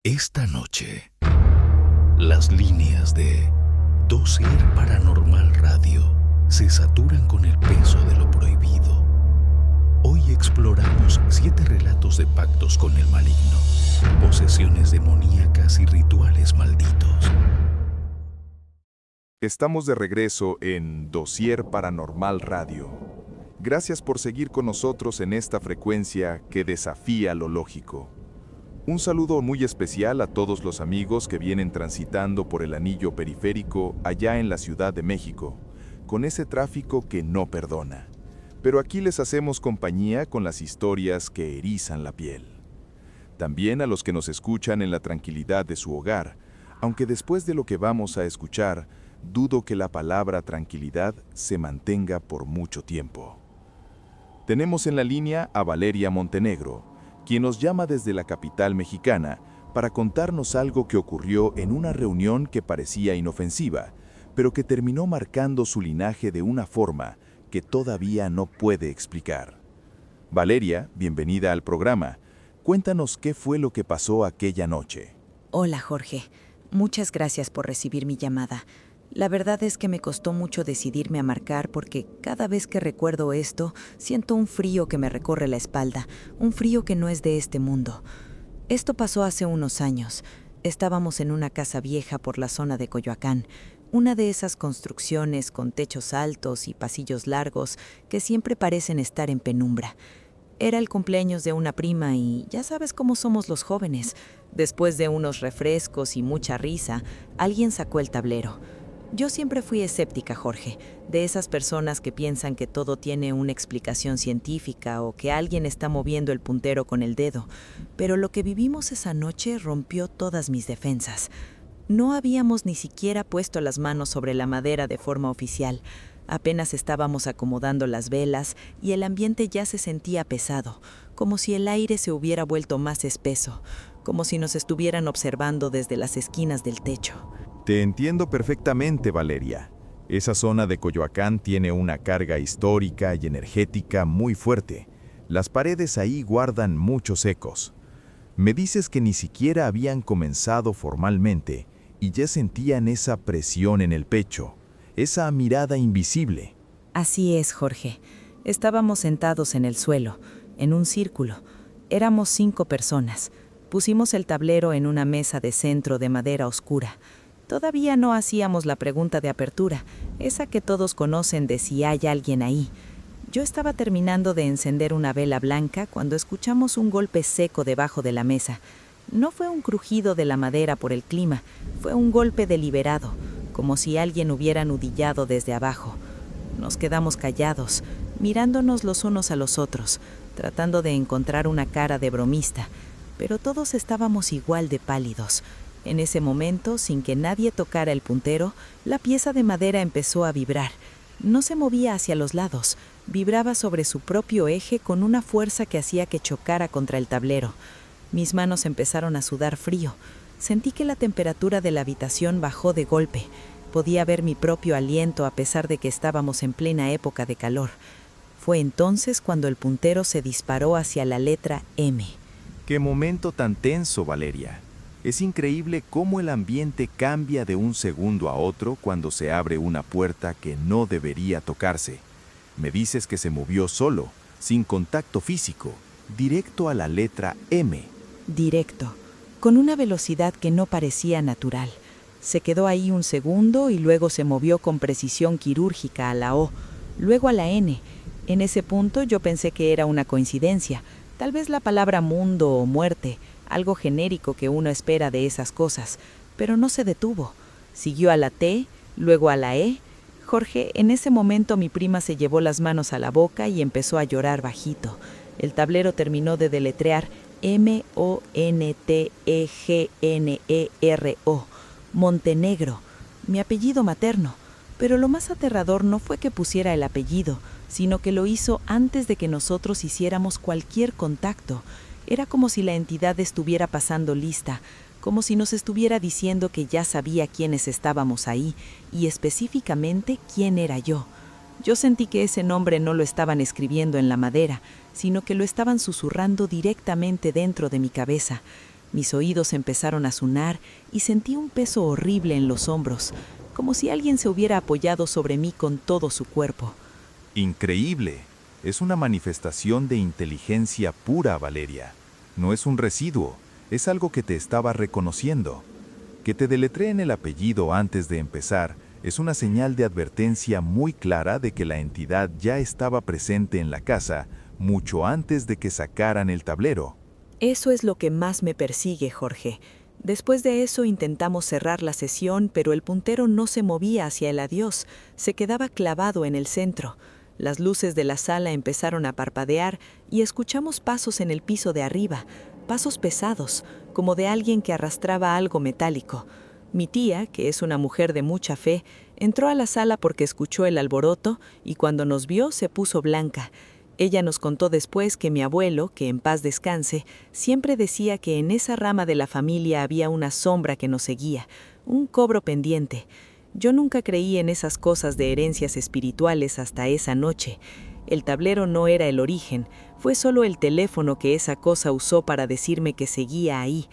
Esta noche, las líneas de Dossier Paranormal Radio se saturan con el peso de lo prohibido. Hoy exploramos 7 relatos de pactos con el maligno, posesiones demoníacas y rituales malditos. Estamos de regreso en Dossier Paranormal Radio. Gracias por seguir con nosotros en esta frecuencia que desafía lo lógico. Un saludo muy especial a todos los amigos que vienen transitando por el anillo periférico allá en la Ciudad de México, con ese tráfico que no perdona. Pero aquí les hacemos compañía con las historias que erizan la piel. También a los que nos escuchan en la tranquilidad de su hogar, aunque después de lo que vamos a escuchar, dudo que la palabra tranquilidad se mantenga por mucho tiempo. Tenemos en la línea a Valeria Montenegro, quien nos llama desde la capital mexicana para contarnos algo que ocurrió en una reunión que parecía inofensiva, pero que terminó marcando su linaje de una forma que todavía no puede explicar. Valeria, bienvenida al programa. Cuéntanos qué fue lo que pasó aquella noche. Hola, Jorge. Muchas gracias por recibir mi llamada. La verdad es que me costó mucho decidirme a marcar porque cada vez que recuerdo esto, siento un frío que me recorre la espalda, un frío que no es de este mundo. Esto pasó hace unos años. Estábamos en una casa vieja por la zona de Coyoacán, una de esas construcciones con techos altos y pasillos largos que siempre parecen estar en penumbra. Era el cumpleaños de una prima y ya sabes cómo somos los jóvenes. Después de unos refrescos y mucha risa, alguien sacó el tablero. Yo siempre fui escéptica, Jorge, de esas personas que piensan que todo tiene una explicación científica o que alguien está moviendo el puntero con el dedo, pero lo que vivimos esa noche rompió todas mis defensas. No habíamos ni siquiera puesto las manos sobre la madera de forma oficial. Apenas estábamos acomodando las velas y el ambiente ya se sentía pesado, como si el aire se hubiera vuelto más espeso, como si nos estuvieran observando desde las esquinas del techo. Te entiendo perfectamente, Valeria. Esa zona de Coyoacán tiene una carga histórica y energética muy fuerte. Las paredes ahí guardan muchos ecos. Me dices que ni siquiera habían comenzado formalmente y ya sentían esa presión en el pecho, esa mirada invisible. Así es, Jorge. Estábamos sentados en el suelo, en un círculo. Éramos 5 personas. Pusimos el tablero en una mesa de centro de madera oscura. Todavía no hacíamos la pregunta de apertura, esa que todos conocen de si hay alguien ahí. Yo estaba terminando de encender una vela blanca cuando escuchamos un golpe seco debajo de la mesa. No fue un crujido de la madera por el clima, fue un golpe deliberado, como si alguien hubiera nudillado desde abajo. Nos quedamos callados, mirándonos los unos a los otros, tratando de encontrar una cara de bromista, pero todos estábamos igual de pálidos. En ese momento, sin que nadie tocara el puntero, la pieza de madera empezó a vibrar. No se movía hacia los lados, vibraba sobre su propio eje con una fuerza que hacía que chocara contra el tablero. Mis manos empezaron a sudar frío. Sentí que la temperatura de la habitación bajó de golpe. Podía ver mi propio aliento a pesar de que estábamos en plena época de calor. Fue entonces cuando el puntero se disparó hacia la letra M. ¡Qué momento tan tenso, Valeria! Es increíble cómo el ambiente cambia de un segundo a otro cuando se abre una puerta que no debería tocarse. Me dices que se movió solo, sin contacto físico, directo a la letra M. Directo, con una velocidad que no parecía natural. Se quedó ahí un segundo y luego se movió con precisión quirúrgica a la O, luego a la N. En ese punto yo pensé que era una coincidencia, tal vez la palabra mundo o muerte, algo genérico que uno espera de esas cosas, pero no se detuvo. Siguió a la T, luego a la E. Jorge, en ese momento mi prima se llevó las manos a la boca y empezó a llorar bajito. El tablero terminó de deletrear M-O-N-T-E-G-N-E-R-O, Montenegro, mi apellido materno. Pero lo más aterrador no fue que pusiera el apellido, sino que lo hizo antes de que nosotros hiciéramos cualquier contacto. Era como si la entidad estuviera pasando lista, como si nos estuviera diciendo que ya sabía quiénes estábamos ahí y específicamente quién era yo. Yo sentí que ese nombre no lo estaban escribiendo en la madera, sino que lo estaban susurrando directamente dentro de mi cabeza. Mis oídos empezaron a sonar y sentí un peso horrible en los hombros, como si alguien se hubiera apoyado sobre mí con todo su cuerpo. Increíble. Es una manifestación de inteligencia pura, Valeria. No es un residuo, es algo que te estaba reconociendo. Que te deletreen el apellido antes de empezar es una señal de advertencia muy clara de que la entidad ya estaba presente en la casa mucho antes de que sacaran el tablero. Eso es lo que más me persigue, Jorge. Después de eso intentamos cerrar la sesión, pero el puntero no se movía hacia el adiós, se quedaba clavado en el centro. Las luces de la sala empezaron a parpadear y escuchamos pasos en el piso de arriba, pasos pesados, como de alguien que arrastraba algo metálico. Mi tía, que es una mujer de mucha fe, entró a la sala porque escuchó el alboroto y cuando nos vio se puso blanca. Ella nos contó después que mi abuelo, que en paz descanse, siempre decía que en esa rama de la familia había una sombra que nos seguía, un cobro pendiente. Yo nunca creí en esas cosas de herencias espirituales hasta esa noche. El tablero no era el origen, fue solo el teléfono que esa cosa usó para decirme que seguía ahí.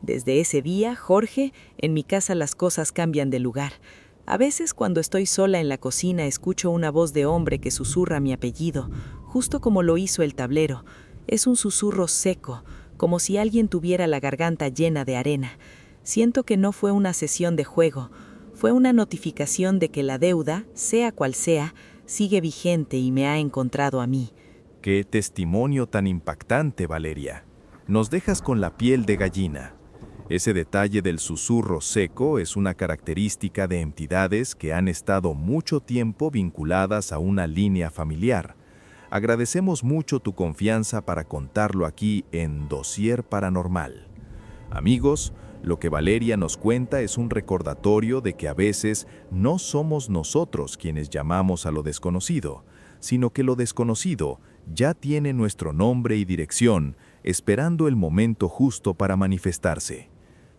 Desde ese día, Jorge, en mi casa las cosas cambian de lugar. A veces cuando estoy sola en la cocina escucho una voz de hombre que susurra mi apellido, justo como lo hizo el tablero. Es un susurro seco, como si alguien tuviera la garganta llena de arena. Siento que no fue una sesión de juego, fue una notificación de que la deuda, sea cual sea, sigue vigente y me ha encontrado a mí. ¡Qué testimonio tan impactante, Valeria! Nos dejas con la piel de gallina. Ese detalle del susurro seco es una característica de entidades que han estado mucho tiempo vinculadas a una línea familiar. Agradecemos mucho tu confianza para contarlo aquí en Dossier Paranormal. Amigos, lo que Valeria nos cuenta es un recordatorio de que a veces no somos nosotros quienes llamamos a lo desconocido, sino que lo desconocido ya tiene nuestro nombre y dirección, esperando el momento justo para manifestarse.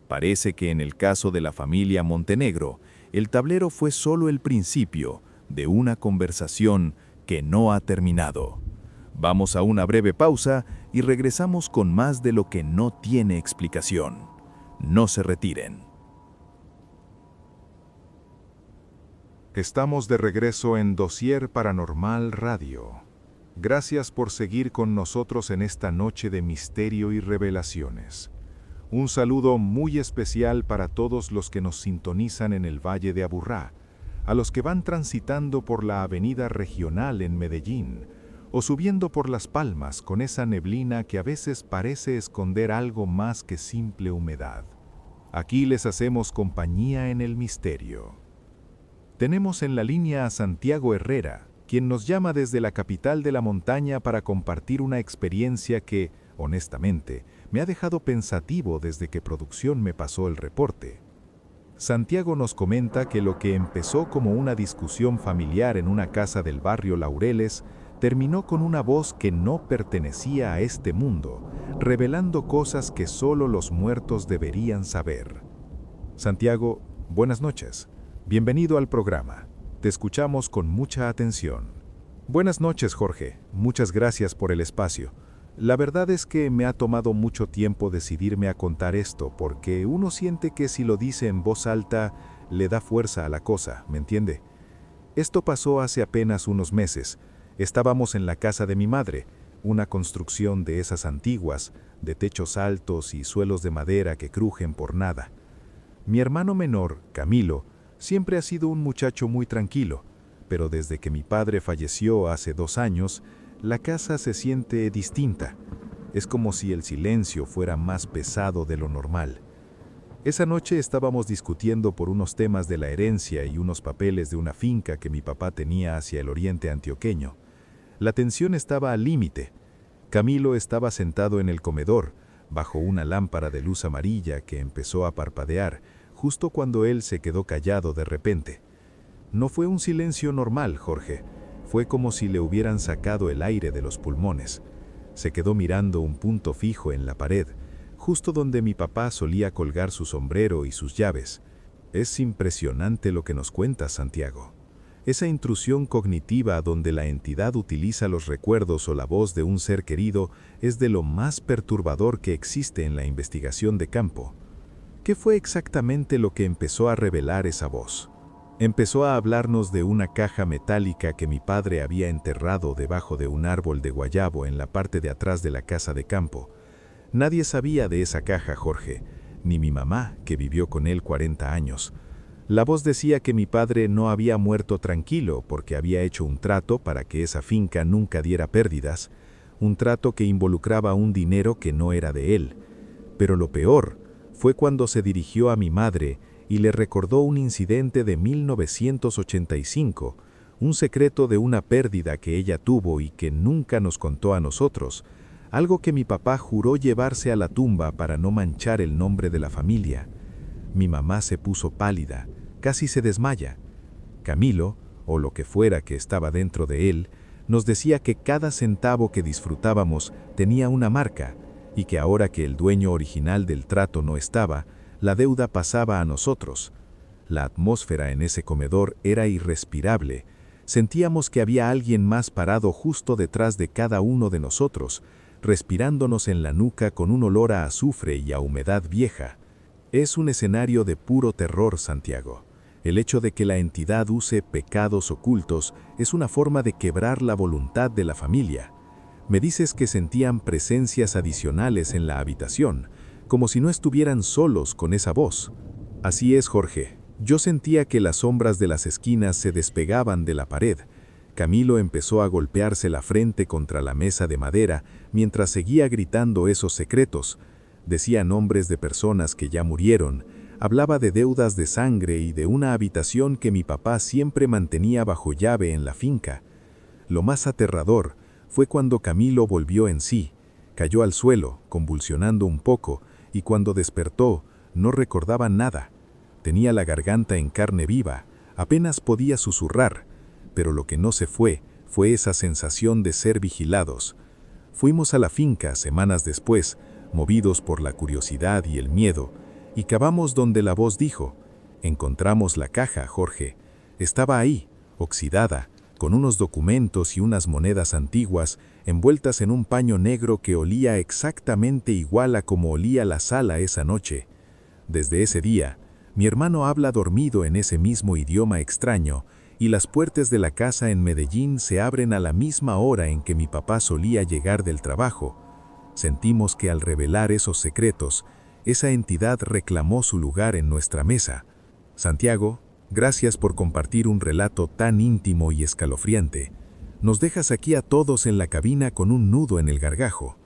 Parece que en el caso de la familia Montenegro, el tablero fue solo el principio de una conversación que no ha terminado. Vamos a una breve pausa y regresamos con más de lo que no tiene explicación. No se retiren. Estamos de regreso en Dossier Paranormal Radio. Gracias por seguir con nosotros en esta noche de misterio y revelaciones. Un saludo muy especial para todos los que nos sintonizan en el Valle de Aburrá, a los que van transitando por la avenida regional en Medellín, o subiendo por Las Palmas con esa neblina que a veces parece esconder algo más que simple humedad. Aquí les hacemos compañía en el misterio. Tenemos en la línea a Santiago Herrera, quien nos llama desde la capital de la montaña para compartir una experiencia que, honestamente, me ha dejado pensativo desde que producción me pasó el reporte. Santiago nos comenta que lo que empezó como una discusión familiar en una casa del barrio Laureles terminó con una voz que no pertenecía a este mundo, revelando cosas que solo los muertos deberían saber. Santiago, buenas noches. Bienvenido al programa. Te escuchamos con mucha atención. Buenas noches, Jorge. Muchas gracias por el espacio. La verdad es que me ha tomado mucho tiempo decidirme a contar esto, porque uno siente que si lo dice en voz alta, le da fuerza a la cosa, ¿me entiende? Esto pasó hace apenas unos meses. Estábamos en la casa de mi madre, una construcción de esas antiguas, de techos altos y suelos de madera que crujen por nada. Mi hermano menor, Camilo, siempre ha sido un muchacho muy tranquilo, pero desde que mi padre falleció hace 2 años, la casa se siente distinta. Es como si el silencio fuera más pesado de lo normal. Esa noche estábamos discutiendo por unos temas de la herencia y unos papeles de una finca que mi papá tenía hacia el oriente antioqueño. La tensión estaba al límite. Camilo estaba sentado en el comedor, bajo una lámpara de luz amarilla que empezó a parpadear, justo cuando él se quedó callado de repente. No fue un silencio normal, Jorge. Fue como si le hubieran sacado el aire de los pulmones. Se quedó mirando un punto fijo en la pared, justo donde mi papá solía colgar su sombrero y sus llaves. Es impresionante lo que nos cuenta Santiago. Esa intrusión cognitiva donde la entidad utiliza los recuerdos o la voz de un ser querido es de lo más perturbador que existe en la investigación de campo. ¿Qué fue exactamente lo que empezó a revelar esa voz? Empezó a hablarnos de una caja metálica que mi padre había enterrado debajo de un árbol de guayabo en la parte de atrás de la casa de campo. Nadie sabía de esa caja, Jorge, ni mi mamá, que vivió con él 40 años. La voz decía que mi padre no había muerto tranquilo porque había hecho un trato para que esa finca nunca diera pérdidas, un trato que involucraba un dinero que no era de él. Pero lo peor fue cuando se dirigió a mi madre y le recordó un incidente de 1985, un secreto de una pérdida que ella tuvo y que nunca nos contó a nosotros, algo que mi papá juró llevarse a la tumba para no manchar el nombre de la familia. Mi mamá se puso pálida, casi se desmaya. Camilo, o lo que fuera que estaba dentro de él, nos decía que cada centavo que disfrutábamos tenía una marca, y que ahora que el dueño original del trato no estaba, la deuda pasaba a nosotros. La atmósfera en ese comedor era irrespirable. Sentíamos que había alguien más parado justo detrás de cada uno de nosotros, respirándonos en la nuca con un olor a azufre y a humedad vieja. Es un escenario de puro terror, Santiago. El hecho de que la entidad use pecados ocultos es una forma de quebrar la voluntad de la familia. Me dices que sentían presencias adicionales en la habitación, como si no estuvieran solos con esa voz. Así es, Jorge. Yo sentía que las sombras de las esquinas se despegaban de la pared. Camilo empezó a golpearse la frente contra la mesa de madera mientras seguía gritando esos secretos. Decía nombres de personas que ya murieron, hablaba de deudas de sangre y de una habitación que mi papá siempre mantenía bajo llave en la finca. Lo más aterrador fue cuando Camilo volvió en sí, cayó al suelo, convulsionando un poco, y cuando despertó, no recordaba nada. Tenía la garganta en carne viva, apenas podía susurrar, pero lo que no se fue esa sensación de ser vigilados. Fuimos a la finca semanas después, movidos por la curiosidad y el miedo, y cavamos donde la voz dijo. Encontramos la caja, Jorge. Estaba ahí, oxidada, con unos documentos y unas monedas antiguas envueltas en un paño negro que olía exactamente igual a como olía la sala esa noche. Desde ese día, mi hermano habla dormido en ese mismo idioma extraño, y las puertas de la casa en Medellín se abren a la misma hora en que mi papá solía llegar del trabajo. Sentimos que al revelar esos secretos, esa entidad reclamó su lugar en nuestra mesa. Santiago, gracias por compartir un relato tan íntimo y escalofriante. Nos dejas aquí a todos en la cabina con un nudo en el gargajo.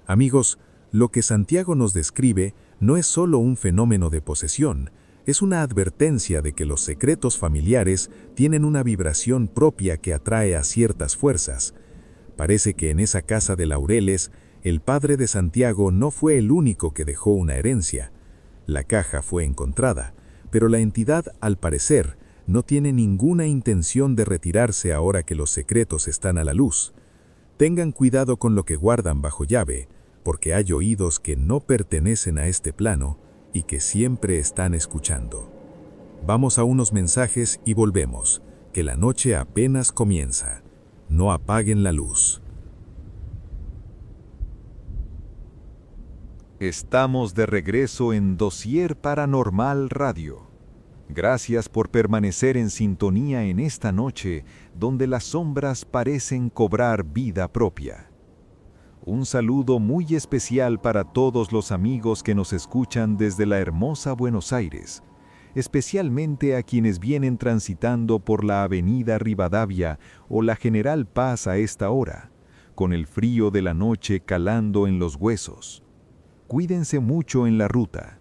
Amigos, lo que Santiago nos describe no es solo un fenómeno de posesión, es una advertencia de que los secretos familiares tienen una vibración propia que atrae a ciertas fuerzas. Parece que en esa casa de Laureles, el padre de Santiago no fue el único que dejó una herencia. La caja fue encontrada, pero la entidad, al parecer, no tiene ninguna intención de retirarse ahora que los secretos están a la luz. Tengan cuidado con lo que guardan bajo llave, porque hay oídos que no pertenecen a este plano y que siempre están escuchando. Vamos a unos mensajes y volvemos, que la noche apenas comienza. No apaguen la luz. Estamos de regreso en Dossier Paranormal Radio. Gracias por permanecer en sintonía en esta noche, donde las sombras parecen cobrar vida propia. Un saludo muy especial para todos los amigos que nos escuchan desde la hermosa Buenos Aires, especialmente a quienes vienen transitando por la Avenida Rivadavia o la General Paz a esta hora, con el frío de la noche calando en los huesos. Cuídense mucho en la ruta.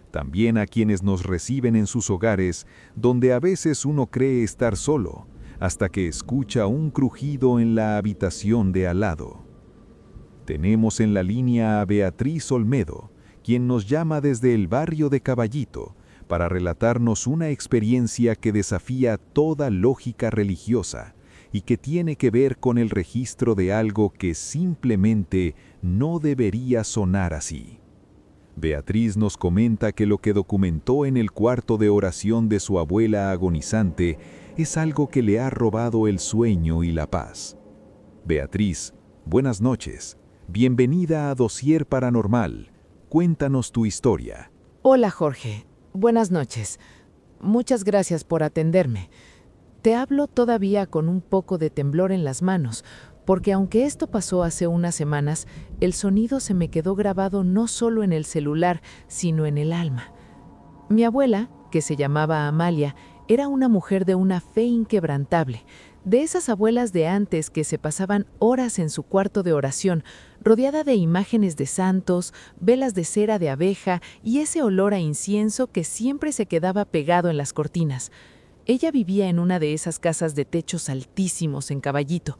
También a quienes nos reciben en sus hogares, donde a veces uno cree estar solo, hasta que escucha un crujido en la habitación de al lado. Tenemos en la línea a Beatriz Olmedo, quien nos llama desde el barrio de Caballito, para relatarnos una experiencia que desafía toda lógica religiosa y que tiene que ver con el registro de algo que simplemente no debería sonar así. Beatriz nos comenta que lo que documentó en el cuarto de oración de su abuela agonizante es algo que le ha robado el sueño y la paz. Beatriz, buenas noches. Bienvenida a Dossier Paranormal. Cuéntanos tu historia. Hola Jorge, buenas noches. Muchas gracias por atenderme. Te hablo todavía con un poco de temblor en las manos, porque aunque esto pasó hace unas semanas, el sonido se me quedó grabado no solo en el celular, sino en el alma. Mi abuela, que se llamaba Amalia, era una mujer de una fe inquebrantable, de esas abuelas de antes que se pasaban horas en su cuarto de oración, rodeada de imágenes de santos, velas de cera de abeja y ese olor a incienso que siempre se quedaba pegado en las cortinas. Ella vivía en una de esas casas de techos altísimos en Caballito.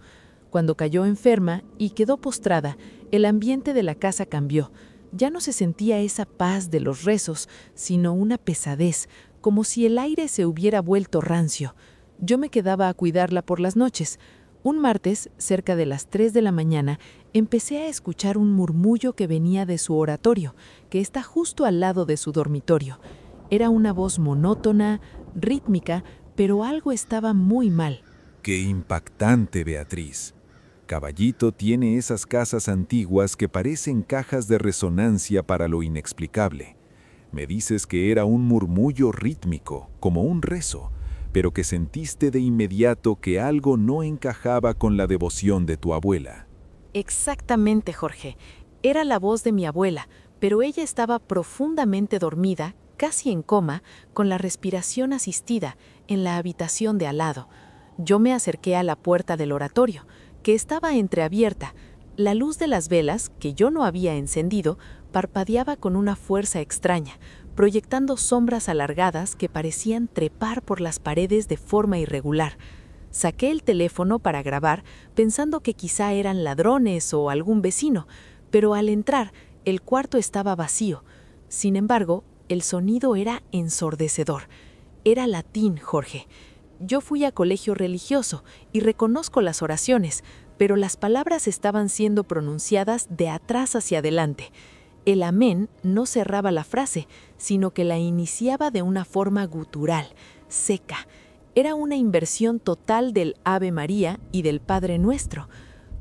Cuando cayó enferma y quedó postrada, el ambiente de la casa cambió. Ya no se sentía esa paz de los rezos, sino una pesadez, como si el aire se hubiera vuelto rancio. Yo me quedaba a cuidarla por las noches. Un martes, cerca de las 3 de la mañana, empecé a escuchar un murmullo que venía de su oratorio, que está justo al lado de su dormitorio. Era una voz monótona, rítmica, pero algo estaba muy mal. ¡Qué impactante, Beatriz! Caballito tiene esas casas antiguas que parecen cajas de resonancia para lo inexplicable. Me dices que era un murmullo rítmico, como un rezo, pero que sentiste de inmediato que algo no encajaba con la devoción de tu abuela. Exactamente, Jorge. Era la voz de mi abuela, pero ella estaba profundamente dormida, casi en coma, con la respiración asistida, en la habitación de al lado. Yo me acerqué a la puerta del oratorio, que estaba entreabierta. La luz de las velas, que yo no había encendido, parpadeaba con una fuerza extraña, proyectando sombras alargadas que parecían trepar por las paredes de forma irregular. Saqué el teléfono para grabar, pensando que quizá eran ladrones o algún vecino, pero al entrar, el cuarto estaba vacío. Sin embargo, el sonido era ensordecedor. Era latín, Jorge. Yo fui a colegio religioso y reconozco las oraciones, pero las palabras estaban siendo pronunciadas de atrás hacia adelante. El amén no cerraba la frase, sino que la iniciaba de una forma gutural, seca. Era una inversión total del Ave María y del Padre Nuestro.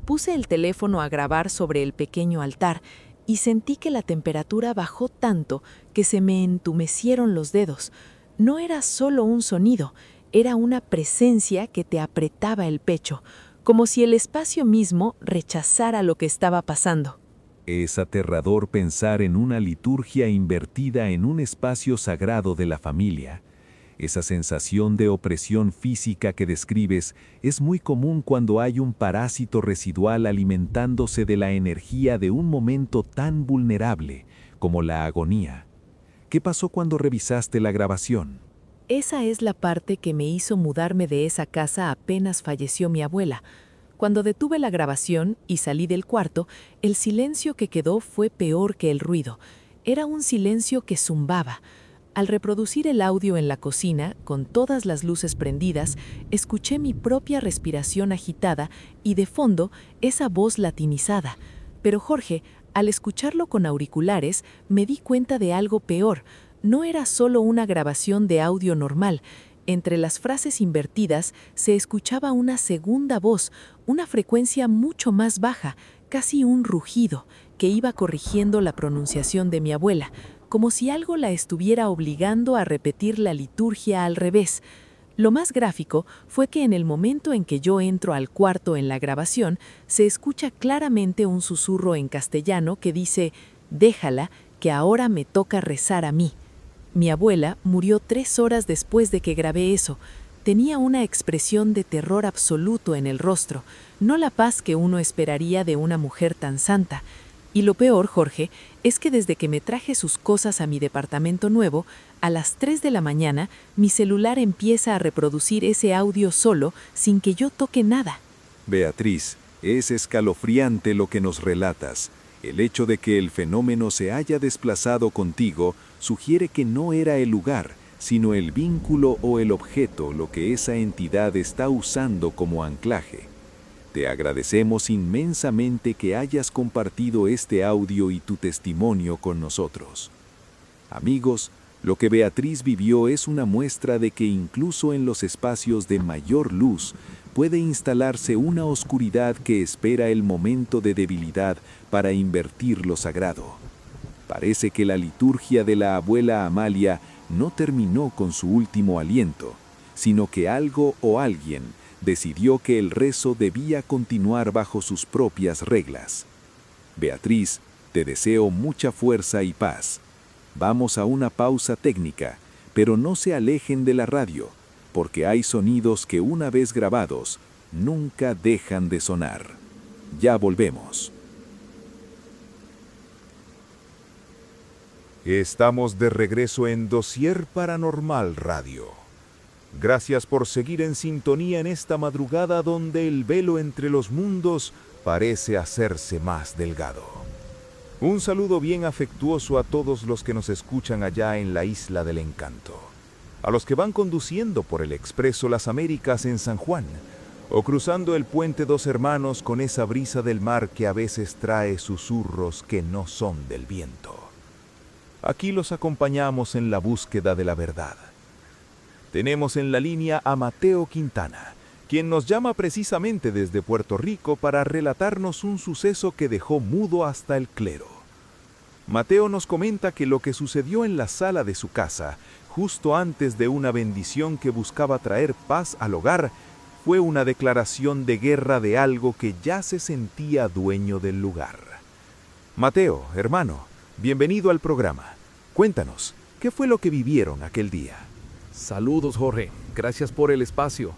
Puse el teléfono a grabar sobre el pequeño altar y sentí que la temperatura bajó tanto que se me entumecieron los dedos. No era solo un sonido, era una presencia que te apretaba el pecho, como si el espacio mismo rechazara lo que estaba pasando. Es aterrador pensar en una liturgia invertida en un espacio sagrado de la familia. Esa sensación de opresión física que describes es muy común cuando hay un parásito residual alimentándose de la energía de un momento tan vulnerable como la agonía. ¿Qué pasó cuando revisaste la grabación? Esa es la parte que me hizo mudarme de esa casa apenas falleció mi abuela. Cuando detuve la grabación y salí del cuarto, el silencio que quedó fue peor que el ruido. Era un silencio que zumbaba. Al reproducir el audio en la cocina, con todas las luces prendidas, escuché mi propia respiración agitada y de fondo esa voz latinizada. Pero Jorge, al escucharlo con auriculares, me di cuenta de algo peor. No era solo una grabación de audio normal. Entre las frases invertidas se escuchaba una segunda voz, una frecuencia mucho más baja, casi un rugido, que iba corrigiendo la pronunciación de mi abuela, como si algo la estuviera obligando a repetir la liturgia al revés. Lo más gráfico fue que en el momento en que yo entro al cuarto en la grabación, se escucha claramente un susurro en castellano que dice: «Déjala, que ahora me toca rezar a mí». Mi abuela murió 3 horas después de que grabé eso. Tenía una expresión de terror absoluto en el rostro, no la paz que uno esperaría de una mujer tan santa. Y lo peor, Jorge, es que desde que me traje sus cosas a mi departamento nuevo, a las 3 de la mañana, mi celular empieza a reproducir ese audio solo, sin que yo toque nada. Beatriz, es escalofriante lo que nos relatas. El hecho de que el fenómeno se haya desplazado contigo sugiere que no era el lugar, sino el vínculo o el objeto lo que esa entidad está usando como anclaje. Te agradecemos inmensamente que hayas compartido este audio y tu testimonio con nosotros. Amigos, lo que Beatriz vivió es una muestra de que incluso en los espacios de mayor luz puede instalarse una oscuridad que espera el momento de debilidad para invertir lo sagrado. Parece que la liturgia de la abuela Amalia no terminó con su último aliento, sino que algo o alguien decidió que el rezo debía continuar bajo sus propias reglas. Beatriz, te deseo mucha fuerza y paz. Vamos a una pausa técnica, pero no se alejen de la radio, porque hay sonidos que una vez grabados, nunca dejan de sonar. Ya volvemos. Estamos de regreso en Dossier Paranormal Radio. Gracias por seguir en sintonía en esta madrugada donde el velo entre los mundos parece hacerse más delgado. Un saludo bien afectuoso a todos los que nos escuchan allá en la Isla del Encanto, a los que van conduciendo por el Expreso Las Américas en San Juan, o cruzando el puente Dos Hermanos con esa brisa del mar que a veces trae susurros que no son del viento. Aquí los acompañamos en la búsqueda de la verdad. Tenemos en la línea a Mateo Quintana, quien nos llama precisamente desde Puerto Rico para relatarnos un suceso que dejó mudo hasta el clero. Mateo nos comenta que lo que sucedió en la sala de su casa, justo antes de una bendición que buscaba traer paz al hogar, fue una declaración de guerra de algo que ya se sentía dueño del lugar. Mateo, hermano, bienvenido al programa. Cuéntanos, ¿qué fue lo que vivieron aquel día? Saludos, Jorge. Gracias por el espacio.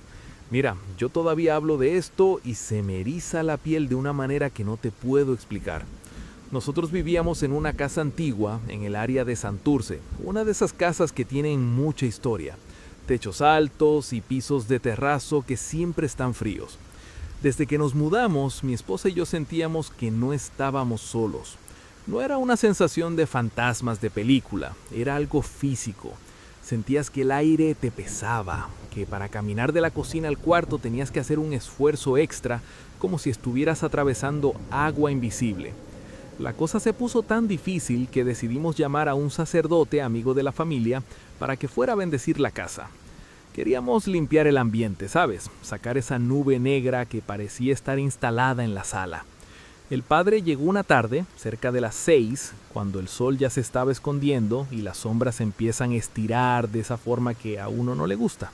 Mira, yo todavía hablo de esto y se me eriza la piel de una manera que no te puedo explicar. Nosotros vivíamos en una casa antigua en el área de Santurce, una de esas casas que tienen mucha historia. Techos altos y pisos de terrazo que siempre están fríos. Desde que nos mudamos, mi esposa y yo sentíamos que no estábamos solos. No era una sensación de fantasmas de película, era algo físico. Sentías que el aire te pesaba, que para caminar de la cocina al cuarto tenías que hacer un esfuerzo extra, como si estuvieras atravesando agua invisible. La cosa se puso tan difícil que decidimos llamar a un sacerdote amigo de la familia para que fuera a bendecir la casa. Queríamos limpiar el ambiente, ¿sabes? Sacar esa nube negra que parecía estar instalada en la sala. El padre llegó una tarde, cerca de las 6, cuando el sol ya se estaba escondiendo y las sombras empiezan a estirar de esa forma que a uno no le gusta.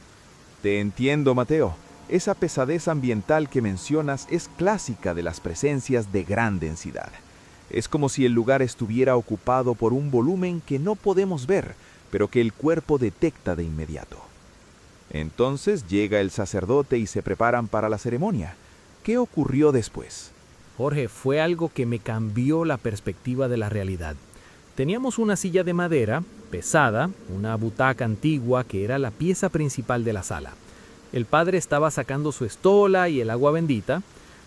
Te entiendo, Mateo. Esa pesadez ambiental que mencionas es clásica de las presencias de gran densidad. Es como si el lugar estuviera ocupado por un volumen que no podemos ver, pero que el cuerpo detecta de inmediato. Entonces llega el sacerdote y se preparan para la ceremonia. ¿Qué ocurrió después? Jorge, fue algo que me cambió la perspectiva de la realidad. Teníamos una silla de madera, pesada, una butaca antigua que era la pieza principal de la sala. El padre estaba sacando su estola y el agua bendita.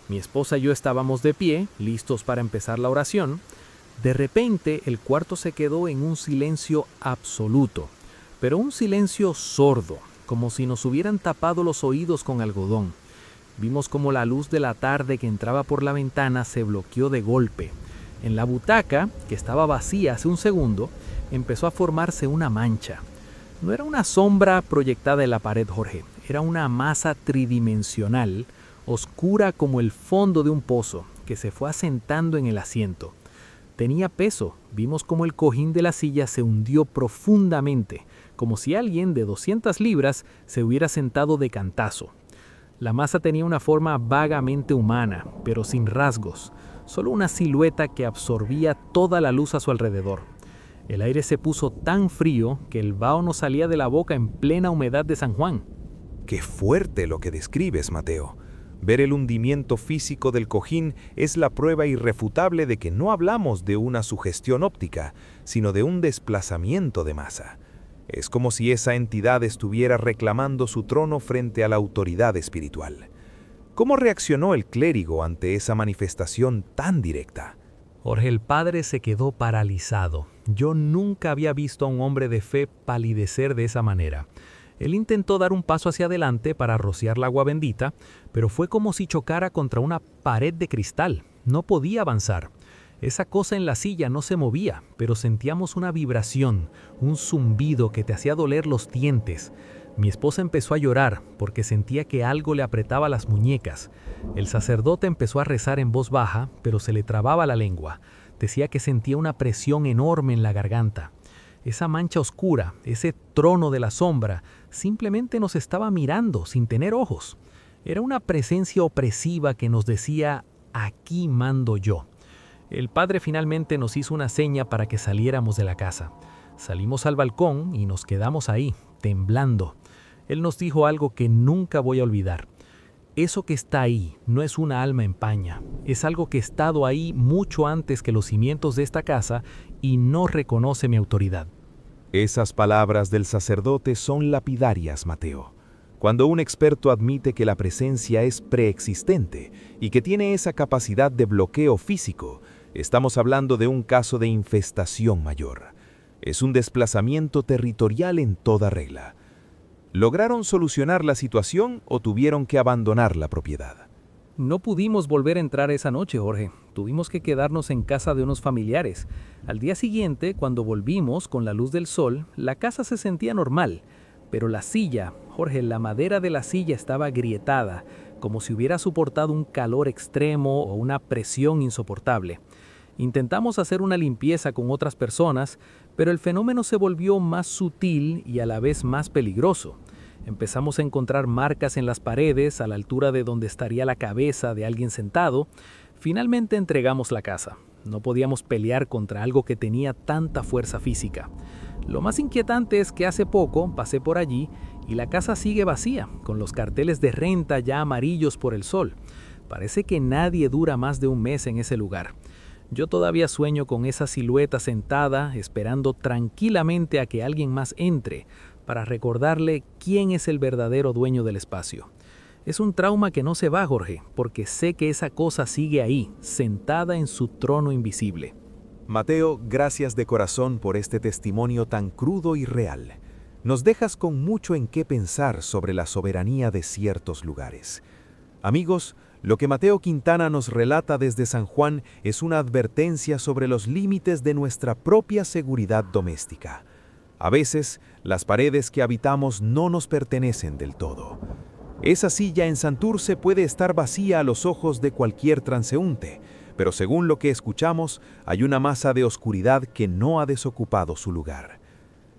Mi esposa y yo estábamos de pie, listos para empezar la oración. De repente, el cuarto se quedó en un silencio absoluto, pero un silencio sordo, como si nos hubieran tapado los oídos con algodón. Vimos como la luz de la tarde que entraba por la ventana se bloqueó de golpe. En la butaca, que estaba vacía hace un segundo, empezó a formarse una mancha. No era una sombra proyectada en la pared, Jorge, era una masa tridimensional, oscura como el fondo de un pozo, que se fue asentando en el asiento. Tenía peso, vimos como el cojín de la silla se hundió profundamente, como si alguien de 200 libras se hubiera sentado de cantazo. La masa tenía una forma vagamente humana, pero sin rasgos, solo una silueta que absorbía toda la luz a su alrededor. El aire se puso tan frío que el vaho nos salía de la boca en plena humedad de San Juan. Qué fuerte lo que describes, Mateo. Ver el hundimiento físico del cojín es la prueba irrefutable de que no hablamos de una sugestión óptica, sino de un desplazamiento de masa. Es como si esa entidad estuviera reclamando su trono frente a la autoridad espiritual. ¿Cómo reaccionó el clérigo ante esa manifestación tan directa? Jorge, el padre se quedó paralizado. Yo nunca había visto a un hombre de fe palidecer de esa manera. Él intentó dar un paso hacia adelante para rociar la agua bendita, pero fue como si chocara contra una pared de cristal. No podía avanzar. Esa cosa en la silla no se movía, pero sentíamos una vibración, un zumbido que te hacía doler los dientes. Mi esposa empezó a llorar porque sentía que algo le apretaba las muñecas. El sacerdote empezó a rezar en voz baja, pero se le trababa la lengua. Decía que sentía una presión enorme en la garganta. Esa mancha oscura, ese trono de la sombra, simplemente nos estaba mirando sin tener ojos. Era una presencia opresiva que nos decía, aquí mando yo. El padre finalmente nos hizo una seña para que saliéramos de la casa. Salimos al balcón y nos quedamos ahí, temblando. Él nos dijo algo que nunca voy a olvidar. Eso que está ahí no es una alma en paña, es algo que ha estado ahí mucho antes que los cimientos de esta casa y no reconoce mi autoridad. Esas palabras del sacerdote son lapidarias, Mateo. Cuando un experto admite que la presencia es preexistente y que tiene esa capacidad de bloqueo físico, estamos hablando de un caso de infestación mayor. Es un desplazamiento territorial en toda regla. ¿Lograron solucionar la situación o tuvieron que abandonar la propiedad? No pudimos volver a entrar esa noche, Jorge. Tuvimos que quedarnos en casa de unos familiares. Al día siguiente, cuando volvimos con la luz del sol, la casa se sentía normal. Pero la silla, Jorge, la madera de la silla estaba agrietada, como si hubiera soportado un calor extremo o una presión insoportable. Intentamos hacer una limpieza con otras personas, pero el fenómeno se volvió más sutil y a la vez más peligroso. Empezamos a encontrar marcas en las paredes a la altura de donde estaría la cabeza de alguien sentado. Finalmente entregamos la casa. No podíamos pelear contra algo que tenía tanta fuerza física. Lo más inquietante es que hace poco pasé por allí y la casa sigue vacía, con los carteles de renta ya amarillos por el sol. Parece que nadie dura más de un mes en ese lugar. Yo todavía sueño con esa silueta sentada, esperando tranquilamente a que alguien más entre, para recordarle quién es el verdadero dueño del espacio. Es un trauma que no se va, Jorge, porque sé que esa cosa sigue ahí, sentada en su trono invisible. Mateo, gracias de corazón por este testimonio tan crudo y real. Nos dejas con mucho en qué pensar sobre la soberanía de ciertos lugares. Amigos, lo que Mateo Quintana nos relata desde San Juan es una advertencia sobre los límites de nuestra propia seguridad doméstica. A veces, las paredes que habitamos no nos pertenecen del todo. Esa silla en Santurce puede estar vacía a los ojos de cualquier transeúnte, pero según lo que escuchamos, hay una masa de oscuridad que no ha desocupado su lugar.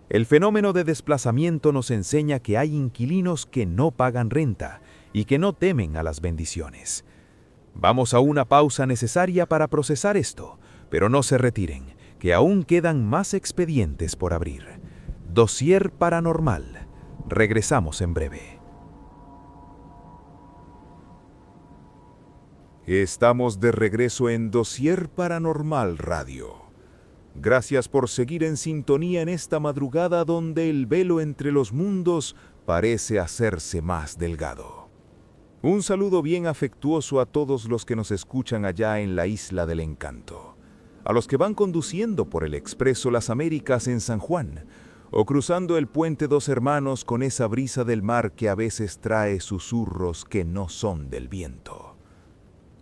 El fenómeno de desplazamiento nos enseña que hay inquilinos que no pagan renta y que no temen a las bendiciones. Vamos a una pausa necesaria para procesar esto, pero no se retiren, que aún quedan más expedientes por abrir. Dossier Paranormal. Regresamos en breve. Estamos de regreso en Dossier Paranormal Radio. Gracias por seguir en sintonía en esta madrugada donde el velo entre los mundos parece hacerse más delgado. Un saludo bien afectuoso a todos los que nos escuchan allá en la Isla del Encanto, a los que van conduciendo por el Expreso Las Américas en San Juan, o cruzando el puente Dos Hermanos con esa brisa del mar que a veces trae susurros que no son del viento.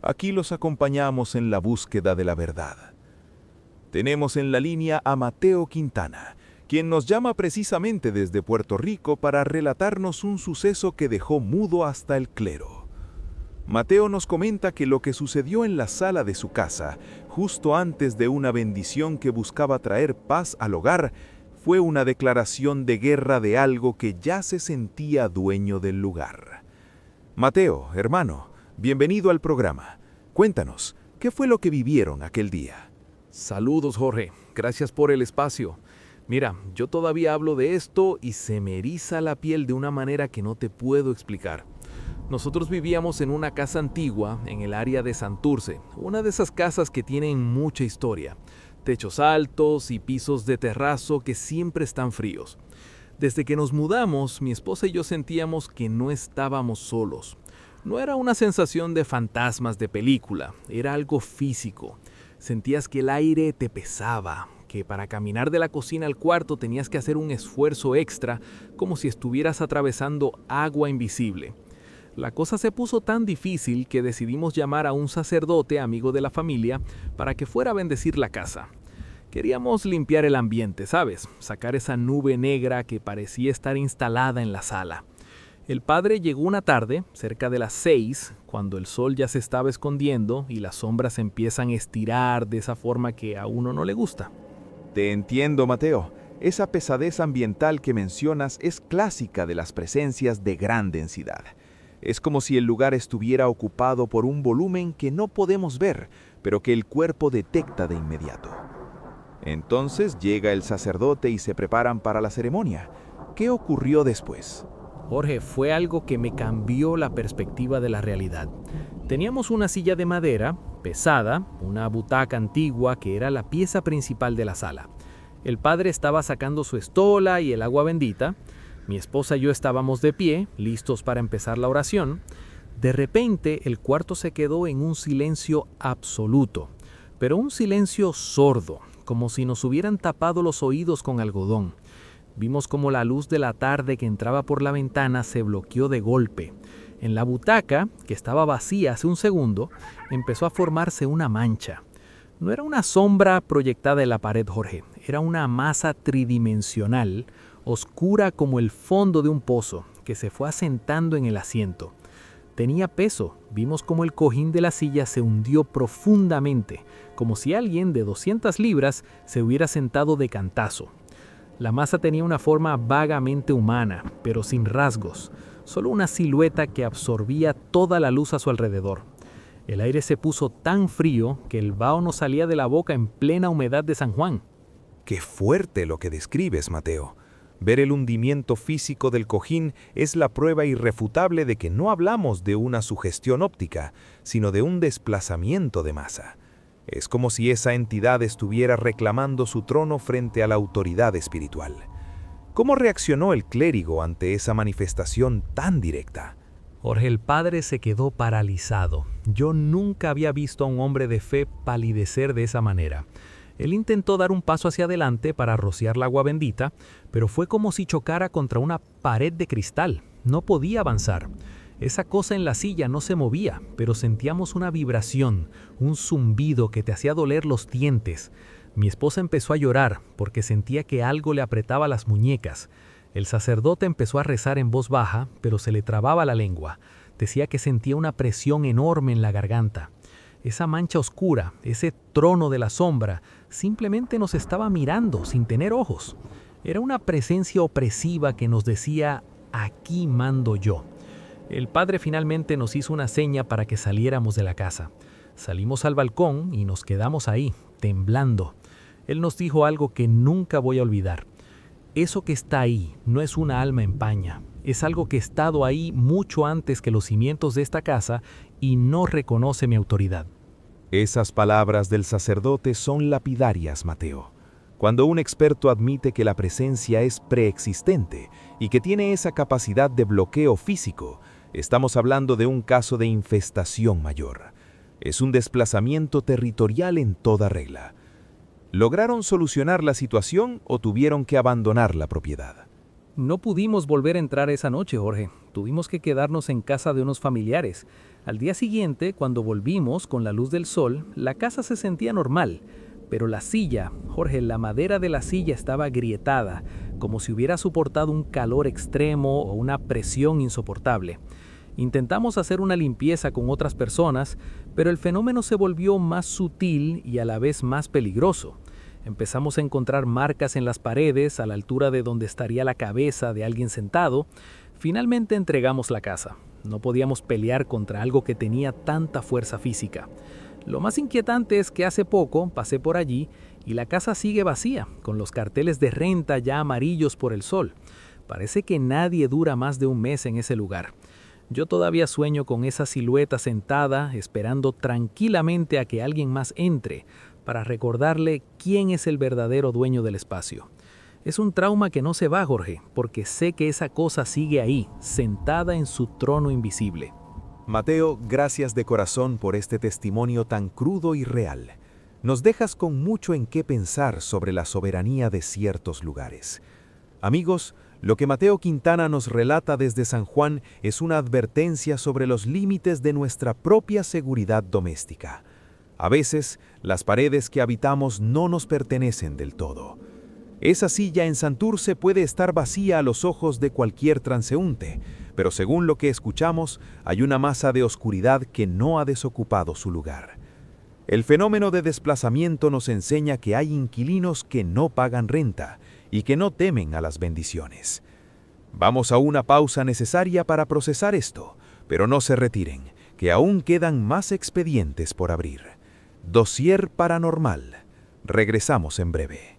Aquí los acompañamos en la búsqueda de la verdad. Tenemos en la línea a Mateo Quintana, quien nos llama precisamente desde Puerto Rico para relatarnos un suceso que dejó mudo hasta el clero. Mateo nos comenta que lo que sucedió en la sala de su casa, justo antes de una bendición que buscaba traer paz al hogar, fue una declaración de guerra de algo que ya se sentía dueño del lugar. Mateo, hermano, bienvenido al programa. Cuéntanos, ¿qué fue lo que vivieron aquel día? Saludos, Jorge. Gracias por el espacio. Mira, yo todavía hablo de esto y se me eriza la piel de una manera que no te puedo explicar. Nosotros vivíamos en una casa antigua en el área de Santurce, una de esas casas que tienen mucha historia. Techos altos y pisos de terrazo que siempre están fríos. Desde que nos mudamos, mi esposa y yo sentíamos que no estábamos solos. No era una sensación de fantasmas de película, era algo físico. Sentías que el aire te pesaba, que para caminar de la cocina al cuarto tenías que hacer un esfuerzo extra, como si estuvieras atravesando agua invisible. La cosa se puso tan difícil que decidimos llamar a un sacerdote amigo de la familia para que fuera a bendecir la casa. Queríamos limpiar el ambiente, ¿sabes? Sacar esa nube negra que parecía estar instalada en la sala. El padre llegó una tarde, cerca de las 6, cuando el sol ya se estaba escondiendo y las sombras empiezan a estirar de esa forma que a uno no le gusta. Te entiendo, Mateo. Esa pesadez ambiental que mencionas es clásica de las presencias de gran densidad. Es como si el lugar estuviera ocupado por un volumen que no podemos ver, pero que el cuerpo detecta de inmediato. Entonces llega el sacerdote y se preparan para la ceremonia. ¿Qué ocurrió después? Jorge, fue algo que me cambió la perspectiva de la realidad. Teníamos una silla de madera, pesada, una butaca antigua que era la pieza principal de la sala. El padre estaba sacando su estola y el agua bendita. Mi esposa y yo estábamos de pie, listos para empezar la oración. De repente, el cuarto se quedó en un silencio absoluto, pero un silencio sordo, como si nos hubieran tapado los oídos con algodón. Vimos cómo la luz de la tarde que entraba por la ventana se bloqueó de golpe. En la butaca, que estaba vacía hace un segundo, empezó a formarse una mancha. No era una sombra proyectada en la pared, Jorge. Era una masa tridimensional, oscura como el fondo de un pozo, que se fue asentando en el asiento. Tenía peso. Vimos cómo el cojín de la silla se hundió profundamente, como si alguien de 200 libras se hubiera sentado de cantazo. La masa tenía una forma vagamente humana, pero sin rasgos, solo una silueta que absorbía toda la luz a su alrededor. El aire se puso tan frío que el vaho nos salía de la boca en plena humedad de San Juan. Qué fuerte lo que describes, Mateo. Ver el hundimiento físico del cojín es la prueba irrefutable de que no hablamos de una sugestión óptica, sino de un desplazamiento de masa. Es como si esa entidad estuviera reclamando su trono frente a la autoridad espiritual. ¿Cómo reaccionó el clérigo ante esa manifestación tan directa? Jorge, el padre se quedó paralizado. Yo nunca había visto a un hombre de fe palidecer de esa manera. Él intentó dar un paso hacia adelante para rociar la agua bendita, pero fue como si chocara contra una pared de cristal. No podía avanzar. Esa cosa en la silla no se movía, pero sentíamos una vibración, un zumbido que te hacía doler los dientes. Mi esposa empezó a llorar porque sentía que algo le apretaba las muñecas. El sacerdote empezó a rezar en voz baja, pero se le trababa la lengua. Decía que sentía una presión enorme en la garganta. Esa mancha oscura, ese trono de la sombra, simplemente nos estaba mirando sin tener ojos. Era una presencia opresiva que nos decía, aquí mando yo. El padre finalmente nos hizo una seña para que saliéramos de la casa. Salimos al balcón y nos quedamos ahí, temblando. Él nos dijo algo que nunca voy a olvidar. Eso que está ahí no es una alma en paña. Es algo que ha estado ahí mucho antes que los cimientos de esta casa y no reconoce mi autoridad. Esas palabras del sacerdote son lapidarias, Mateo. Cuando un experto admite que la presencia es preexistente y que tiene esa capacidad de bloqueo físico, estamos hablando de un caso de infestación mayor. Es un desplazamiento territorial en toda regla. ¿Lograron solucionar la situación o tuvieron que abandonar la propiedad? No pudimos volver a entrar esa noche, Jorge. Tuvimos que quedarnos en casa de unos familiares. Al día siguiente, cuando volvimos con la luz del sol, la casa se sentía normal. Pero la silla, Jorge, la madera de la silla estaba agrietada, como si hubiera soportado un calor extremo o una presión insoportable. Intentamos hacer una limpieza con otras personas, pero el fenómeno se volvió más sutil y a la vez más peligroso. Empezamos a encontrar marcas en las paredes a la altura de donde estaría la cabeza de alguien sentado. Finalmente entregamos la casa. No podíamos pelear contra algo que tenía tanta fuerza física. Lo más inquietante es que hace poco pasé por allí y la casa sigue vacía, con los carteles de renta ya amarillos por el sol. Parece que nadie dura más de un mes en ese lugar. Yo todavía sueño con esa silueta sentada, esperando tranquilamente a que alguien más entre, para recordarle quién es el verdadero dueño del espacio. Es un trauma que no se va, Jorge, porque sé que esa cosa sigue ahí, sentada en su trono invisible. Mateo, gracias de corazón por este testimonio tan crudo y real. Nos dejas con mucho en qué pensar sobre la soberanía de ciertos lugares. Amigos, Lo que Mateo Quintana nos relata desde San Juan es una advertencia sobre los límites de nuestra propia seguridad doméstica. A veces, las paredes que habitamos no nos pertenecen del todo. Esa silla en Santurce puede estar vacía a los ojos de cualquier transeúnte, pero según lo que escuchamos, hay una masa de oscuridad que no ha desocupado su lugar. El fenómeno de desplazamiento nos enseña que hay inquilinos que no pagan renta y que no temen a las bendiciones. Vamos a una pausa necesaria para procesar esto, pero no se retiren, que aún quedan más expedientes por abrir. Dossier Paranormal. Regresamos en breve.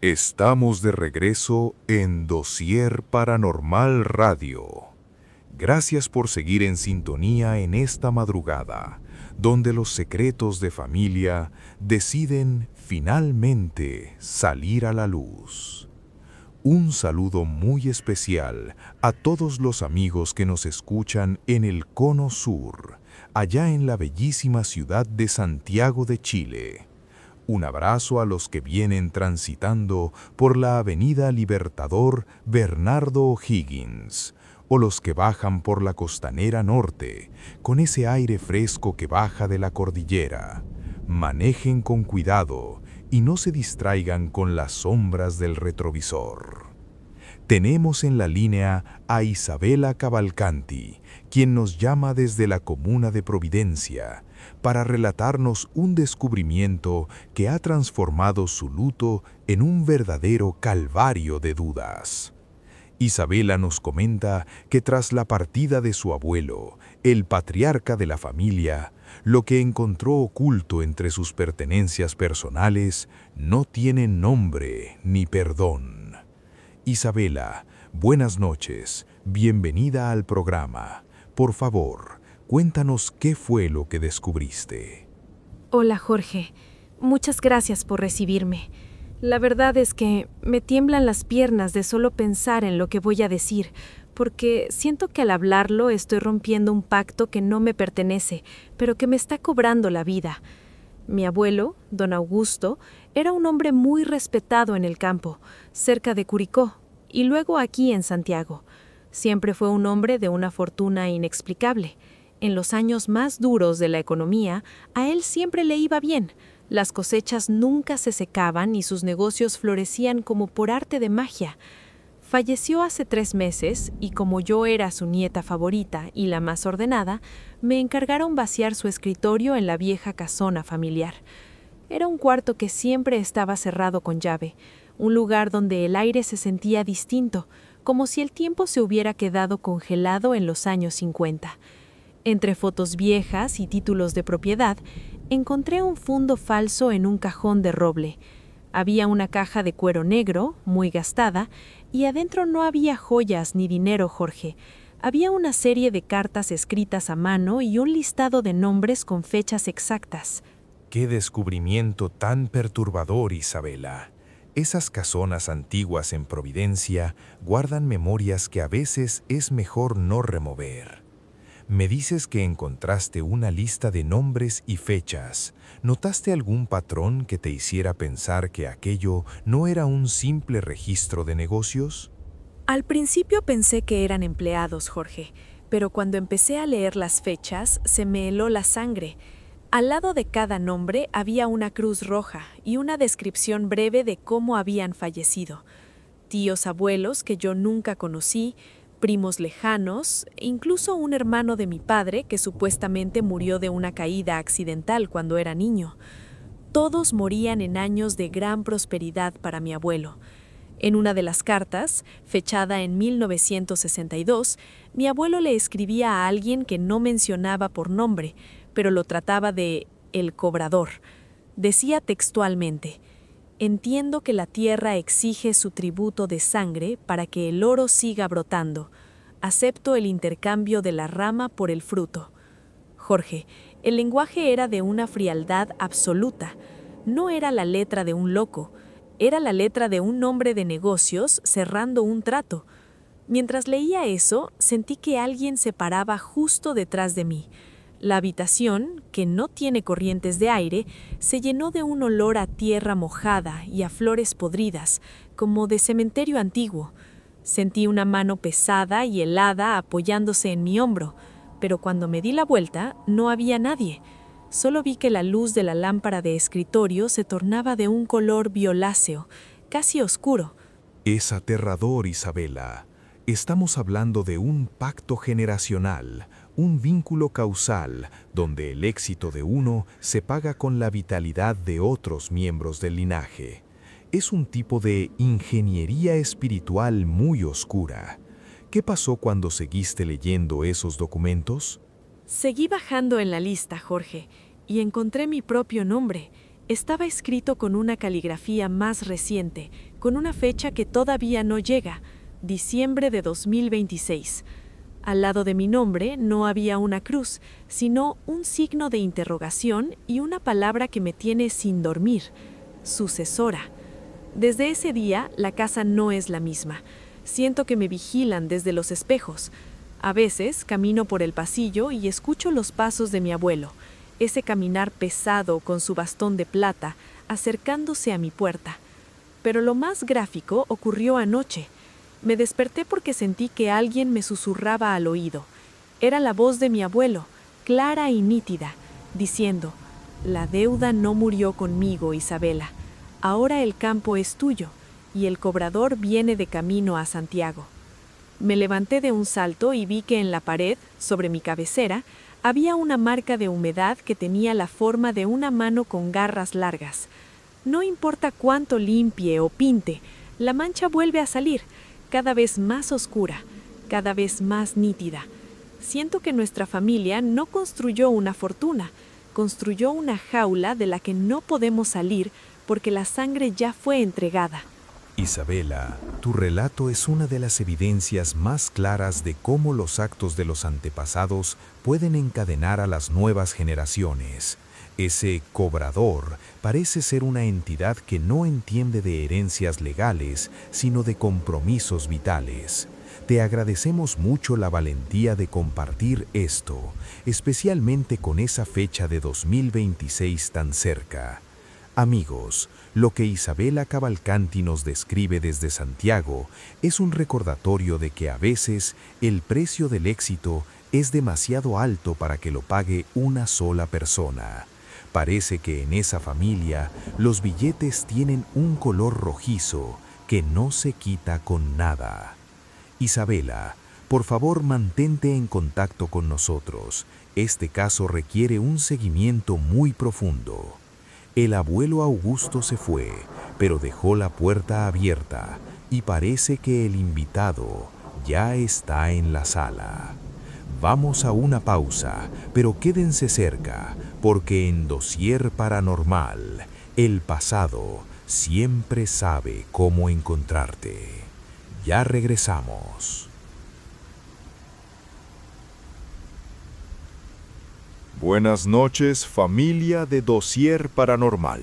Estamos de regreso en Dossier Paranormal Radio. Gracias por seguir en sintonía en esta madrugada, donde los secretos de familia deciden finalmente salir a la luz. Un saludo muy especial a todos los amigos que nos escuchan en el Cono Sur, allá en la bellísima ciudad de Santiago de Chile. Un abrazo a los que vienen transitando por la avenida Libertador Bernardo O'Higgins, o los que bajan por la costanera norte, con ese aire fresco que baja de la cordillera. Manejen con cuidado y no se distraigan con las sombras del retrovisor. Tenemos en la línea a Isabela Cavalcanti, quien nos llama desde la comuna de Providencia, para relatarnos un descubrimiento que ha transformado su luto en un verdadero calvario de dudas. Isabela nos comenta que tras la partida de su abuelo, el patriarca de la familia, lo que encontró oculto entre sus pertenencias personales no tiene nombre ni perdón. Isabela, buenas noches, bienvenida al programa. Por favor, cuéntanos qué fue lo que descubriste. Hola Jorge, muchas gracias por recibirme. La verdad es que me tiemblan las piernas de solo pensar en lo que voy a decir, porque siento que al hablarlo estoy rompiendo un pacto que no me pertenece, pero que me está cobrando la vida. Mi abuelo, don Augusto, era un hombre muy respetado en el campo, cerca de Curicó, y luego aquí en Santiago. Siempre fue un hombre de una fortuna inexplicable. En los años más duros de la economía, a él siempre le iba bien. Las cosechas nunca se secaban y sus negocios florecían como por arte de magia. Falleció hace 3 meses y como yo era su nieta favorita y la más ordenada, me encargaron vaciar su escritorio en la vieja casona familiar. Era un cuarto que siempre estaba cerrado con llave, un lugar donde el aire se sentía distinto, como si el tiempo se hubiera quedado congelado en los años 50. Entre fotos viejas y títulos de propiedad, encontré un fundo falso en un cajón de roble. Había una caja de cuero negro, muy gastada, y adentro no había joyas ni dinero, Jorge. Había una serie de cartas escritas a mano y un listado de nombres con fechas exactas. ¡Qué descubrimiento tan perturbador, Isabela! Esas casonas antiguas en Providencia guardan memorias que a veces es mejor no remover. Me dices que encontraste una lista de nombres y fechas. ¿Notaste algún patrón que te hiciera pensar que aquello no era un simple registro de negocios? Al principio pensé que eran empleados, Jorge, pero cuando empecé a leer las fechas se me heló la sangre. Al lado de cada nombre había una cruz roja y una descripción breve de cómo habían fallecido. Tíos abuelos que yo nunca conocí, primos lejanos, incluso un hermano de mi padre que supuestamente murió de una caída accidental cuando era niño. Todos morían en años de gran prosperidad para mi abuelo. En una de las cartas, fechada en 1962, mi abuelo le escribía a alguien que no mencionaba por nombre, pero lo trataba de el cobrador. Decía textualmente: «Entiendo que la tierra exige su tributo de sangre para que el oro siga brotando. Acepto el intercambio de la rama por el fruto». Jorge, el lenguaje era de una frialdad absoluta. No era la letra de un loco, era la letra de un hombre de negocios cerrando un trato. Mientras leía eso, sentí que alguien se paraba justo detrás de mí. La habitación, que no tiene corrientes de aire, se llenó de un olor a tierra mojada y a flores podridas, como de cementerio antiguo. Sentí una mano pesada y helada apoyándose en mi hombro, pero cuando me di la vuelta no había nadie. Solo vi que la luz de la lámpara de escritorio se tornaba de un color violáceo, casi oscuro. Es aterrador, Isabela. Estamos hablando de un pacto generacional, un vínculo causal, donde el éxito de uno se paga con la vitalidad de otros miembros del linaje. Es un tipo de ingeniería espiritual muy oscura. ¿Qué pasó cuando seguiste leyendo esos documentos? Seguí bajando en la lista, Jorge, y encontré mi propio nombre. Estaba escrito con una caligrafía más reciente, con una fecha que todavía no llega, diciembre de 2026. Al lado de mi nombre no había una cruz, sino un signo de interrogación y una palabra que me tiene sin dormir: sucesora. Desde ese día, la casa no es la misma. Siento que me vigilan desde los espejos. A veces camino por el pasillo y escucho los pasos de mi abuelo, ese caminar pesado con su bastón de plata, acercándose a mi puerta. Pero lo más gráfico ocurrió anoche. Me desperté porque sentí que alguien me susurraba al oído. Era la voz de mi abuelo, clara y nítida, diciendo: «La deuda no murió conmigo, Isabela. Ahora el campo es tuyo, y el cobrador viene de camino a Santiago». Me levanté de un salto y vi que en la pared, sobre mi cabecera, había una marca de humedad que tenía la forma de una mano con garras largas. No importa cuánto limpie o pinte, la mancha vuelve a salir, cada vez más oscura, cada vez más nítida. Siento que nuestra familia no construyó una fortuna, construyó una jaula de la que no podemos salir porque la sangre ya fue entregada. Isabela, tu relato es una de las evidencias más claras de cómo los actos de los antepasados pueden encadenar a las nuevas generaciones. Ese cobrador parece ser una entidad que no entiende de herencias legales, sino de compromisos vitales. Te agradecemos mucho la valentía de compartir esto, especialmente con esa fecha de 2026 tan cerca. Amigos, lo que Isabela Cavalcanti nos describe desde Santiago es un recordatorio de que a veces el precio del éxito es demasiado alto para que lo pague una sola persona. Parece que en esa familia los billetes tienen un color rojizo que no se quita con nada. Isabela, por favor mantente en contacto con nosotros. Este caso requiere un seguimiento muy profundo. El abuelo Augusto se fue, pero dejó la puerta abierta y parece que el invitado ya está en la sala. Vamos a una pausa, pero quédense cerca, porque en Dossier Paranormal, el pasado siempre sabe cómo encontrarte. Ya regresamos. Buenas noches, familia de Dossier Paranormal.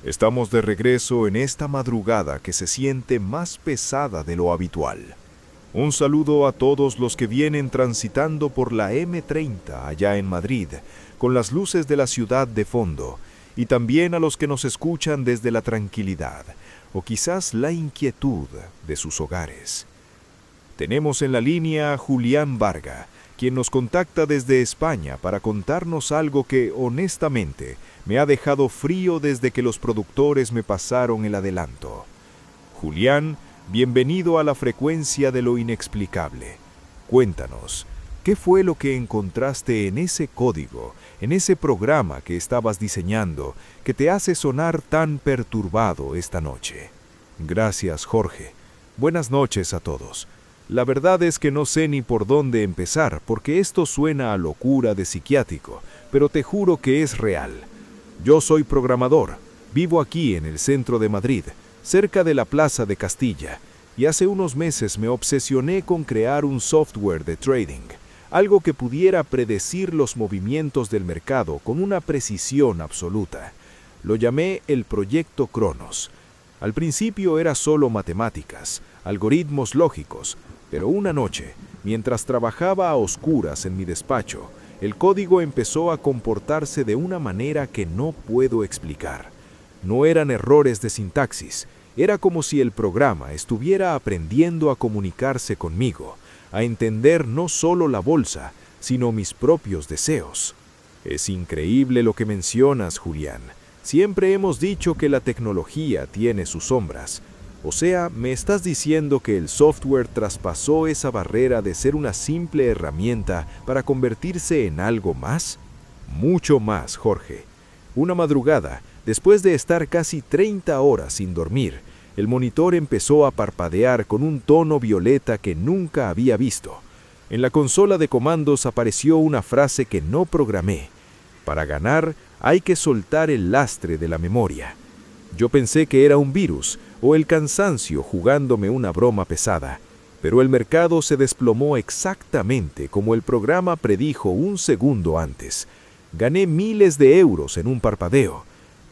Estamos de regreso en esta madrugada que se siente más pesada de lo habitual. Un saludo a todos los que vienen transitando por la M30 allá en Madrid, con las luces de la ciudad de fondo, y también a los que nos escuchan desde la tranquilidad, o quizás la inquietud de sus hogares. Tenemos en la línea a Julián Varga, quien nos contacta desde España para contarnos algo que, honestamente, me ha dejado frío desde que los productores me pasaron el adelanto. Julián, bienvenido a la frecuencia de lo inexplicable. Cuéntanos, ¿qué fue lo que encontraste en ese código, en ese programa que estabas diseñando, que te hace sonar tan perturbado esta noche? Gracias, Jorge. Buenas noches a todos. La verdad es que no sé ni por dónde empezar, porque esto suena a locura de psiquiátrico, pero te juro que es real. Yo soy programador, vivo aquí en el centro de Madrid, cerca de la Plaza de Castilla, y hace unos meses me obsesioné con crear un software de trading, algo que pudiera predecir los movimientos del mercado con una precisión absoluta. Lo llamé el Proyecto Cronos. Al principio era solo matemáticas, algoritmos lógicos, pero una noche, mientras trabajaba a oscuras en mi despacho, el código empezó a comportarse de una manera que no puedo explicar. No eran errores de sintaxis, era como si el programa estuviera aprendiendo a comunicarse conmigo, a entender no solo la bolsa, sino mis propios deseos. Es increíble lo que mencionas, Julián. Siempre hemos dicho que la tecnología tiene sus sombras. O sea, ¿me estás diciendo que el software traspasó esa barrera de ser una simple herramienta para convertirse en algo más? Mucho más, Jorge. Una madrugada, después de estar casi 30 horas sin dormir, el monitor empezó a parpadear con un tono violeta que nunca había visto. En la consola de comandos apareció una frase que no programé. Para ganar, hay que soltar el lastre de la memoria. Yo pensé que era un virus o el cansancio jugándome una broma pesada, pero el mercado se desplomó exactamente como el programa predijo un segundo antes. Gané miles de euros en un parpadeo,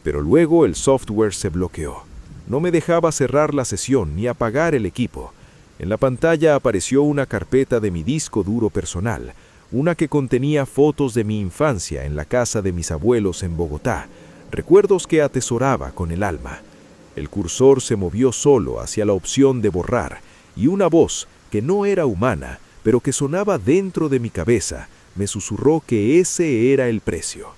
pero luego el software se bloqueó. No me dejaba cerrar la sesión ni apagar el equipo. En la pantalla apareció una carpeta de mi disco duro personal, una que contenía fotos de mi infancia en la casa de mis abuelos en Bogotá, recuerdos que atesoraba con el alma. El cursor se movió solo hacia la opción de borrar, y una voz, que no era humana, pero que sonaba dentro de mi cabeza, me susurró que ese era el precio.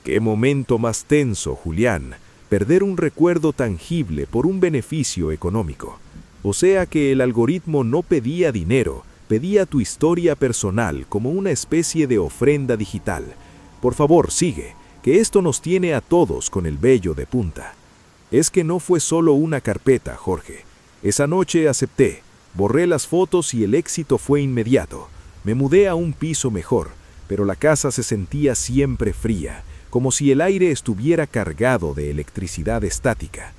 ¡Qué momento más tenso, Julián! Perder un recuerdo tangible por un beneficio económico. O sea que el algoritmo no pedía dinero, pedía tu historia personal como una especie de ofrenda digital. Por favor, sigue, que esto nos tiene a todos con el vello de punta. Es que no fue solo una carpeta, Jorge. Esa noche acepté, borré las fotos y el éxito fue inmediato. Me mudé a un piso mejor, pero la casa se sentía siempre fría, como si el aire estuviera cargado de electricidad estática.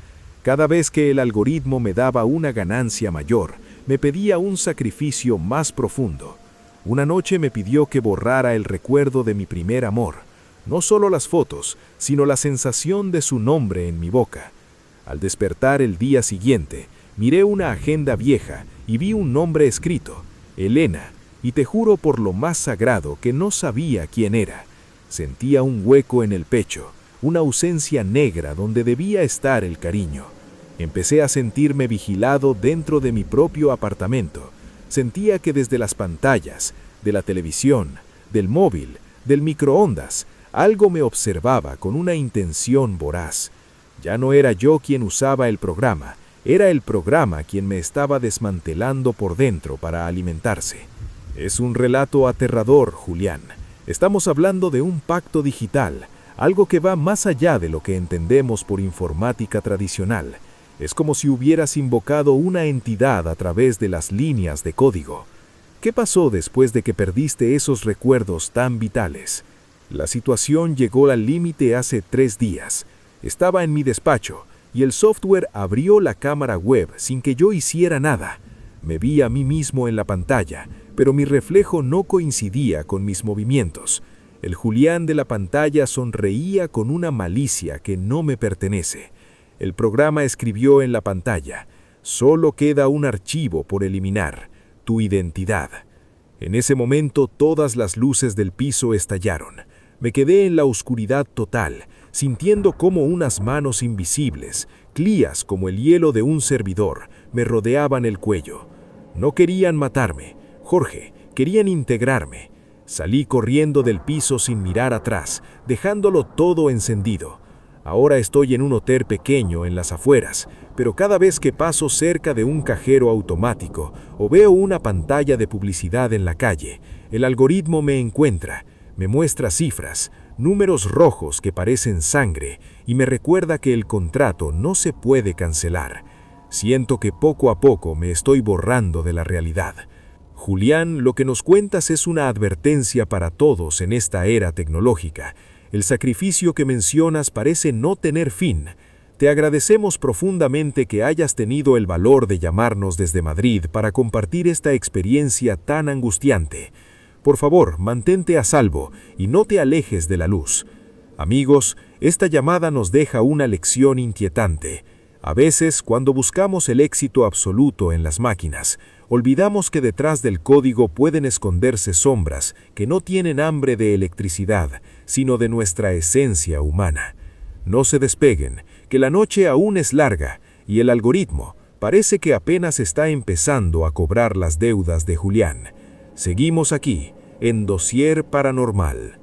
Cada vez que el algoritmo me daba una ganancia mayor, me pedía un sacrificio más profundo. Una noche me pidió que borrara el recuerdo de mi primer amor, no solo las fotos, sino la sensación de su nombre en mi boca. Al despertar el día siguiente, miré una agenda vieja y vi un nombre escrito, Elena, y te juro por lo más sagrado que no sabía quién era. Sentía un hueco en el pecho, una ausencia negra donde debía estar el cariño. Empecé a sentirme vigilado dentro de mi propio apartamento. Sentía que desde las pantallas, de la televisión, del móvil, del microondas, algo me observaba con una intención voraz. Ya no era yo quien usaba el programa, era el programa quien me estaba desmantelando por dentro para alimentarse. Es un relato aterrador, Julián. Estamos hablando de un pacto digital, algo que va más allá de lo que entendemos por informática tradicional. Es como si hubieras invocado una entidad a través de las líneas de código. ¿Qué pasó después de que perdiste esos recuerdos tan vitales? La situación llegó al límite hace 3 días. Estaba en mi despacho y el software abrió la cámara web sin que yo hiciera nada. Me vi a mí mismo en la pantalla, pero mi reflejo no coincidía con mis movimientos. El Julián de la pantalla sonreía con una malicia que no me pertenece. El programa escribió en la pantalla: solo queda un archivo por eliminar, tu identidad. En ese momento todas las luces del piso estallaron. Me quedé en la oscuridad total, sintiendo cómo unas manos invisibles, crías como el hielo de un servidor, me rodeaban el cuello. No querían matarme, Jorge, querían integrarme. Salí corriendo del piso sin mirar atrás, dejándolo todo encendido. Ahora estoy en un hotel pequeño en las afueras, pero cada vez que paso cerca de un cajero automático o veo una pantalla de publicidad en la calle, el algoritmo me encuentra, me muestra cifras, números rojos que parecen sangre y me recuerda que el contrato no se puede cancelar. Siento que poco a poco me estoy borrando de la realidad. Julián, lo que nos cuentas es una advertencia para todos en esta era tecnológica. El sacrificio que mencionas parece no tener fin. Te agradecemos profundamente que hayas tenido el valor de llamarnos desde Madrid para compartir esta experiencia tan angustiante. Por favor, mantente a salvo y no te alejes de la luz. Amigos, esta llamada nos deja una lección inquietante. A veces, cuando buscamos el éxito absoluto en las máquinas, olvidamos que detrás del código pueden esconderse sombras que no tienen hambre de electricidad, sino de nuestra esencia humana. No se despeguen, que la noche aún es larga y el algoritmo parece que apenas está empezando a cobrar las deudas de Julián. Seguimos aquí, en Dossier Paranormal.